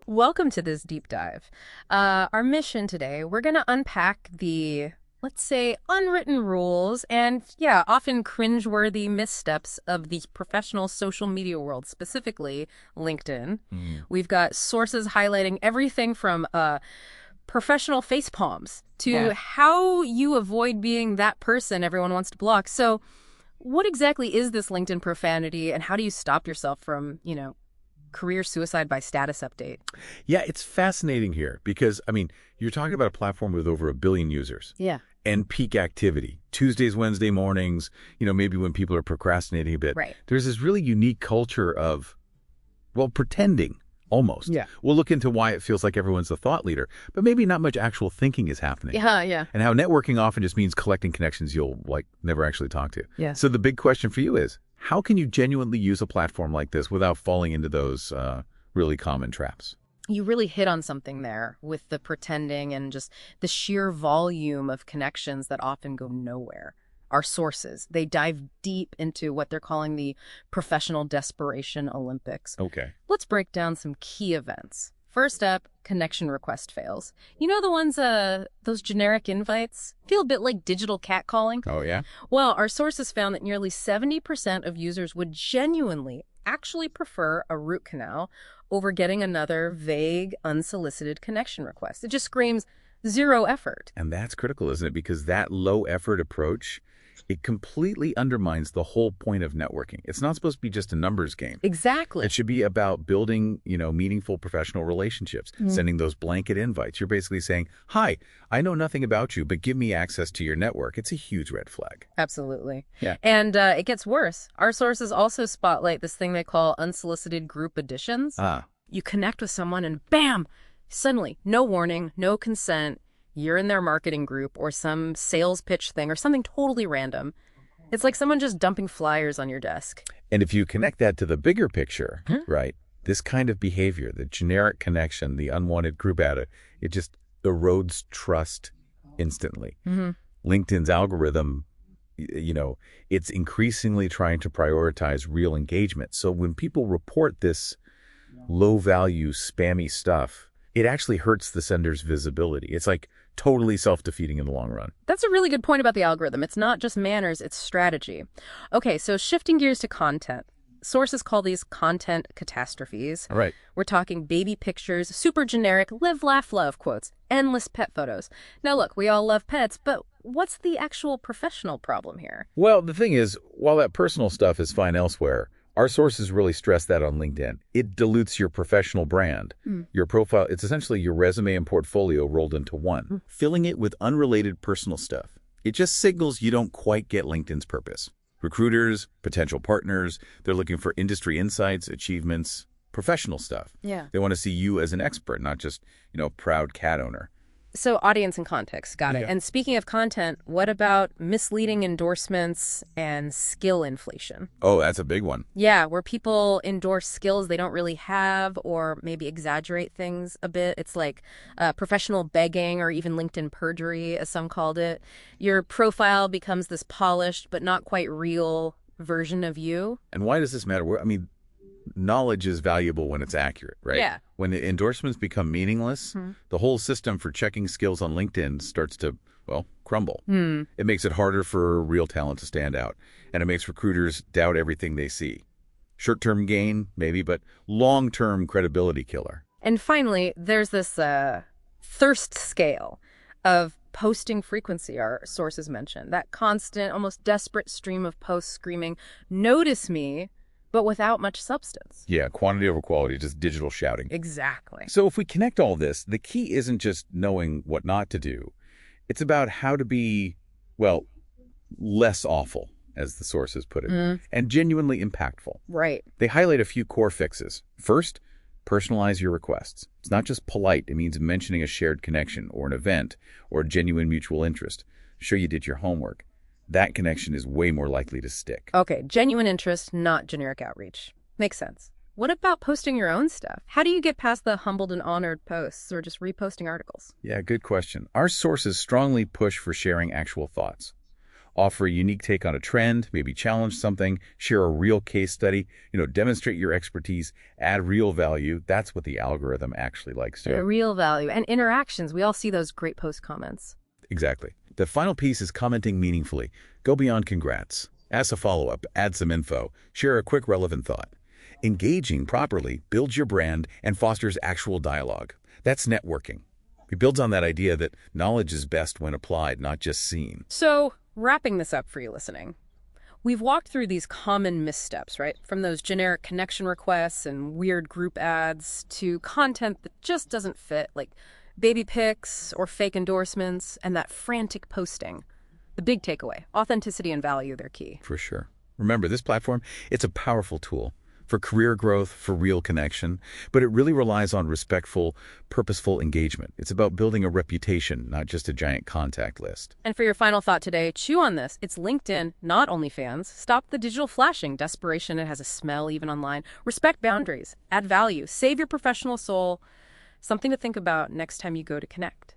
Welcome to this deep dive. Our mission today, we're going to unpack the, let's say, unwritten rules and, yeah, often cringeworthy missteps of the professional social media world, specifically LinkedIn. We've got sources highlighting everything from professional face palms to how you avoid being that person everyone wants to block. So what exactly is this LinkedIn profanity, and how do you stop yourself from, career suicide by status update? Yeah, it's fascinating here because, you're talking about a platform with over 1 billion users. Yeah. And peak activity. Tuesdays, Wednesday mornings, maybe when people are procrastinating a bit. Right. There's this really unique culture of, pretending almost. Yeah. We'll look into why it feels like everyone's a thought leader, but maybe not much actual thinking is happening. Yeah. And how networking often just means collecting connections you'll, never actually talk to. Yeah. So the big question for you is, how can you genuinely use a platform like this without falling into those really common traps? You really hit on something there with the pretending and just the sheer volume of connections that often go nowhere. Our sources, they dive deep into what they're calling the professional desperation Olympics. Okay. Let's break down some key events. First up, connection request fails. You know the ones, those generic invites? Feel a bit like digital catcalling? Oh, yeah? Well, our sources found that nearly 70% of users would genuinely actually prefer a root canal over getting another vague, unsolicited connection request. It just screams zero effort. And that's critical, isn't it? Because that low-effort approach, it completely undermines the whole point of networking. It's not supposed to be just a numbers game. Exactly. It should be about building, meaningful professional relationships, sending those blanket invites. You're basically saying, hi, I know nothing about you, but give me access to your network. It's a huge red flag. Absolutely. Yeah. And it gets worse. Our sources also spotlight this thing they call unsolicited group additions. You connect with someone and bam, suddenly, no warning, no consent, you're in their marketing group or some sales pitch thing or something totally random. It's like someone just dumping flyers on your desk. And if you connect that to the bigger picture, right, this kind of behavior, the generic connection, the unwanted group add, it just erodes trust instantly. LinkedIn's algorithm, it's increasingly trying to prioritize real engagement. So when people report this low-value, spammy stuff, it actually hurts the sender's visibility. It's like totally self-defeating in the long run. That's a really good point about the algorithm. It's not just manners, it's strategy. Okay, so shifting gears to content. Sources call these content catastrophes. All right. We're talking baby pictures, super generic, live, laugh, love quotes, endless pet photos. Now look, we all love pets, but what's the actual professional problem here? Well, the thing is, while that personal stuff is fine elsewhere, our sources really stress that on LinkedIn. It dilutes your professional brand. Your profile, it's essentially your resume and portfolio rolled into one, filling it with unrelated personal stuff. It just signals you don't quite get LinkedIn's purpose. Recruiters, potential partners, they're looking for industry insights, achievements, professional stuff. Yeah. They want to see you as an expert, not just, a proud cat owner. So audience and context, got it. Yeah. And speaking of content, what about misleading endorsements and skill inflation? Oh, that's a big one. Yeah, where people endorse skills they don't really have or maybe exaggerate things a bit. It's like professional begging or even LinkedIn perjury, as some called it. Your profile becomes this polished but not quite real version of you. And why does this matter? Knowledge is valuable when it's accurate, right? Yeah. When the endorsements become meaningless, the whole system for checking skills on LinkedIn starts to, crumble. It makes it harder for real talent to stand out, and it makes recruiters doubt everything they see. Short-term gain, maybe, but long-term credibility killer. And finally, there's this thirst scale of posting frequency our sources mentioned. That constant, almost desperate stream of posts screaming, notice me, but without much substance. Yeah, quantity over quality, just digital shouting. Exactly. So if we connect all this, the key isn't just knowing what not to do. It's about how to be, less awful, as the sources put it, and genuinely impactful. Right. They highlight a few core fixes. First, personalize your requests. It's not just polite. It means mentioning a shared connection or an event or a genuine mutual interest. Show you did your homework. That connection is way more likely to stick. Okay, genuine interest, not generic outreach. Makes sense. What about posting your own stuff? How do you get past the humbled and honored posts or just reposting articles? Yeah, good question. Our sources strongly push for sharing actual thoughts. Offer a unique take on a trend, maybe challenge something, share a real case study, demonstrate your expertise, add real value. That's what the algorithm actually likes to. The real value. And interactions. We all see those great post comments. Exactly. The final piece is commenting meaningfully. Go beyond congrats. Ask a follow-up, add some info, share a quick relevant thought. Engaging properly builds your brand and fosters actual dialogue. That's networking. It builds on that idea that knowledge is best when applied, not just seen. So, wrapping this up for you listening, we've walked through these common missteps, right? From those generic connection requests and weird group ads to content that just doesn't fit, like baby pics or fake endorsements and that frantic posting. The big takeaway, authenticity and value, they're key. For sure. Remember, this platform, it's a powerful tool for career growth, for real connection, but it really relies on respectful, purposeful engagement. It's about building a reputation, not just a giant contact list. And for your final thought today, chew on this. It's LinkedIn, not OnlyFans. Stop the digital flashing. Desperation, it has a smell even online. Respect boundaries. Add value. Save your professional soul. Something to think about next time you go to connect.